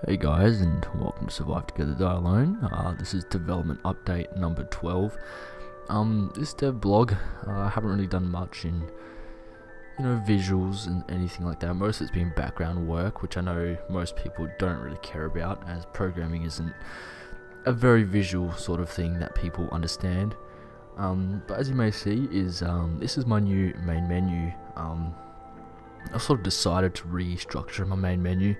Hey guys, and welcome to Survive Together Die Alone. This is development update number 12. This dev blog, I haven't really done much in, visuals and anything like that. Most of it's been background work, which I know most people don't really care about, as programming isn't a very visual sort of thing that people understand. But as you may see, this is my new main menu. I sort of decided to restructure my main menu.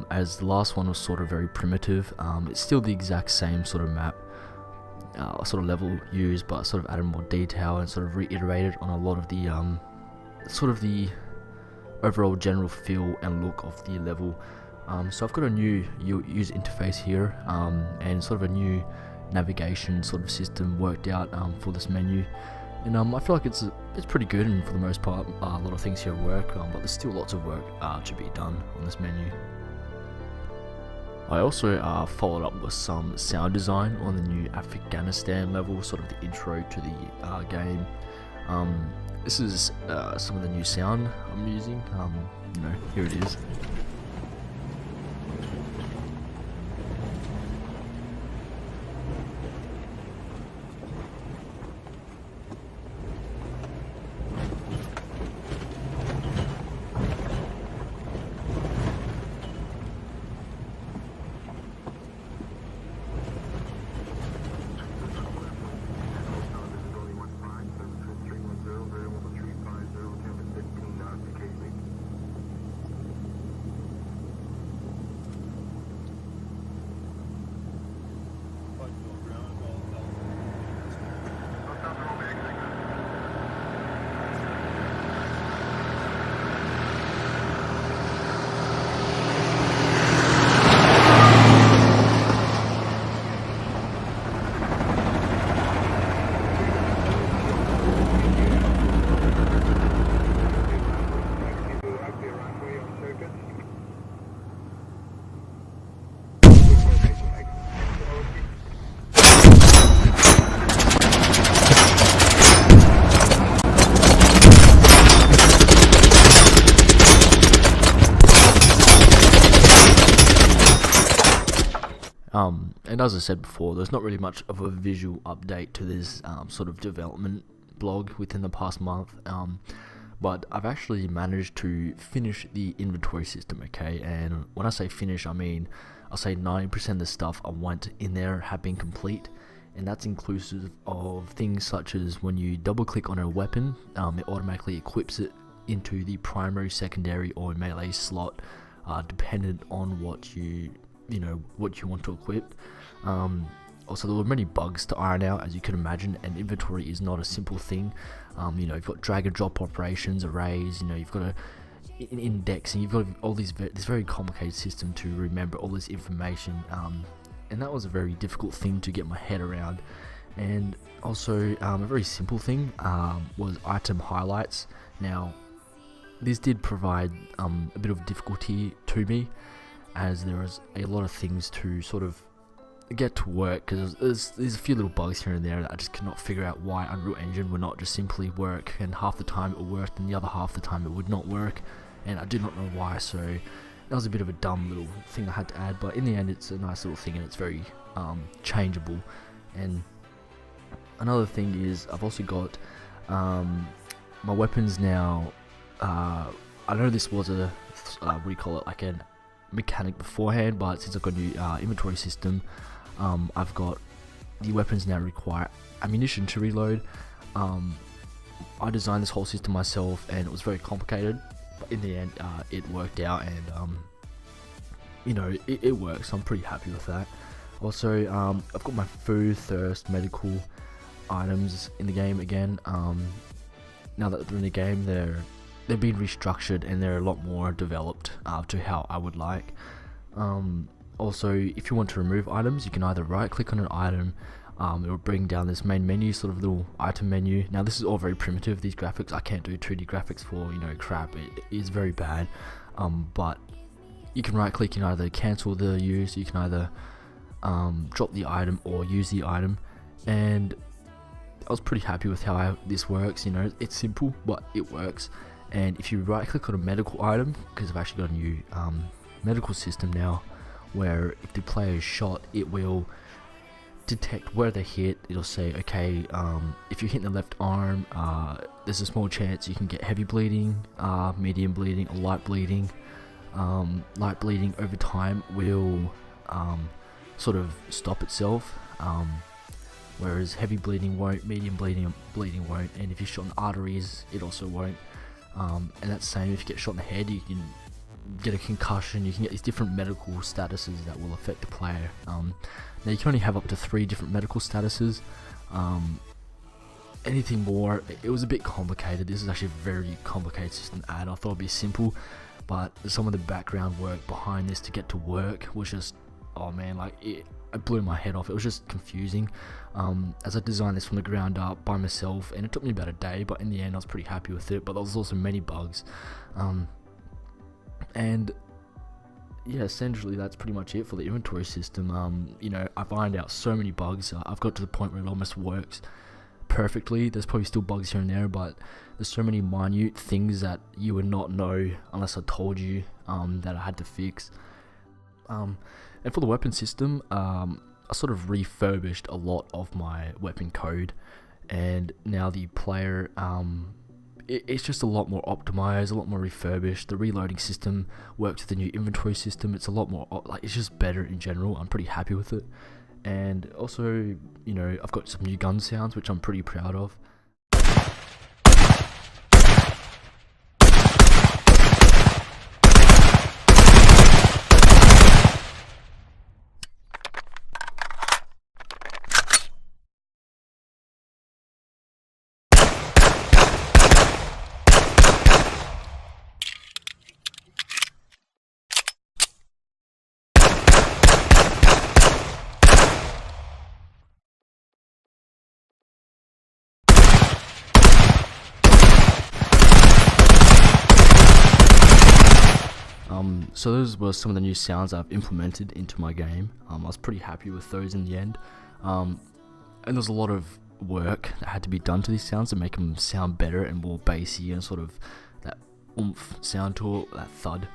As the last one was sort of very primitive. It's still the exact same sort of map, sort of level used, but sort of added more detail and sort of reiterated on a lot of the the overall general feel and look of the level. So I've got a new user interface here, and sort of a new navigation sort of system worked out for this menu. And I feel like it's pretty good, and for the most part, a lot of things here work, but there's still lots of work to be done on this menu. I also followed up with some sound design on the new Afghanistan level, sort of the intro to the game. This is some of the new sound I'm using. Here it is. And as I said before, there's not really much of a visual update to this sort of development blog within the past month, but I've actually managed to finish the inventory system, okay? And when I say finish, I mean I'll say 90% of the stuff I want in there have been complete, and that's inclusive of things such as when you double click on a weapon, it automatically equips it into the primary, secondary, or melee slot, dependent on what you want to equip. Also, there were many bugs to iron out, as you can imagine, and inventory is not a simple thing. You've got drag and drop operations, arrays, you've got an index, and you've got all this very complicated system to remember all this information, and that was a very difficult thing to get my head around. And also, a very simple thing was item highlights. Now, this did provide a bit of difficulty to me, as there was a lot of things to sort of get to work, because there's a few little bugs here and there that I just could not figure out why Unreal Engine would not just simply work, and half the time it worked and the other half the time it would not work, and I did not know why. So that was a bit of a dumb little thing I had to add, but in the end it's a nice little thing, and it's very changeable. And another thing is I've also got my weapons now. I know this was a like a mechanic beforehand, but since I've got a new inventory system, I've got the weapons now require ammunition to reload. I designed this whole system myself, and it was very complicated, but in the end it worked out, and it works, so I'm pretty happy with that. Also, I've got my food, thirst, medical items in the game again. Now that they're in the game, they've been restructured, and they're a lot more developed to how I would like. Also, if you want to remove items, you can either right click on an item, it will bring down this main menu, sort of little item menu. Now this is all very primitive, these graphics. I can't do 2D graphics for crap, it is very bad, but you can right click and either cancel the use, you can either drop the item or use the item, and I was pretty happy with how this works. It's simple, but it works. And if you right click on a medical item, because I've actually got a new medical system now, where if the player is shot, it will detect where they hit. It'll say, okay, if you're hitting the left arm, there's a small chance you can get heavy bleeding, medium bleeding, or light bleeding. Light bleeding over time will sort of stop itself, whereas heavy bleeding won't, medium bleeding won't, and if you're shot in the arteries, it also won't. And that's the same if you get shot in the head, you can get a concussion, you can get these different medical statuses that will affect the player. Now you can only have up to 3 different medical statuses. Anything more, it was a bit complicated. This is actually a very complicated system to add. I thought it'd be simple, but some of the background work behind this to get to work was just, oh man, like it blew my head off. It was just confusing. As I designed this from the ground up by myself, and it took me about a day, but in the end I was pretty happy with it. But there was also many bugs, and yeah, essentially that's pretty much it for the inventory system. You know, I find out so many bugs. I've got to the point where it almost works perfectly. There's probably still bugs here and there, but there's so many minute things that you would not know unless I told you, that I had to fix. And for the weapon system, I sort of refurbished a lot of my weapon code, and now the player, it's just a lot more optimized, a lot more refurbished. The reloading system works with the new inventory system. It's a lot more, like, it's just better in general. I'm pretty happy with it. And also, you know, I've got some new gun sounds, which I'm pretty proud of. So those were some of the new sounds I've implemented into my game. I was pretty happy with those in the end. And there's a lot of work that had to be done to these sounds to make them sound better and more bassy and sort of that oomph sound to it, that thud.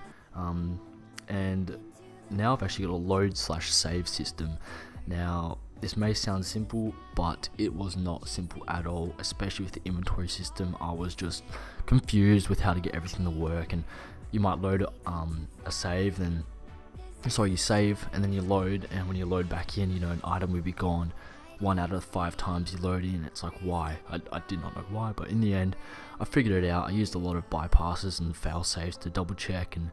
And now I've actually got a load/save system. Now this may sound simple, but it was not simple at all, especially with the inventory system. I was just confused with how to get everything to work. And you might load a save, you save and then you load, and when you load back in, you know, an item will be gone 1 out of 5 times you load in. It's like, why? I did not know why, but in the end I figured it out. I used a lot of bypasses and fail saves to double check, and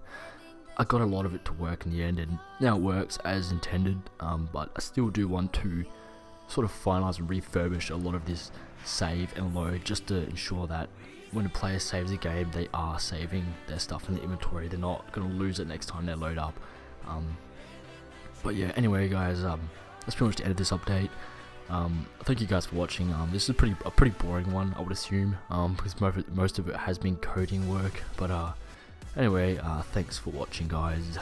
I got a lot of it to work in the end, and now it works as intended. But I still do want to sort of finalize and refurbish a lot of this save and load, just to ensure that when a player saves a game, they are saving their stuff in the inventory. They're not going to lose it next time they load up. But yeah, anyway guys, that's pretty much the end of this update. Thank you guys for watching. This is a pretty boring one, I would assume, because most of it has been coding work. But anyway, thanks for watching guys.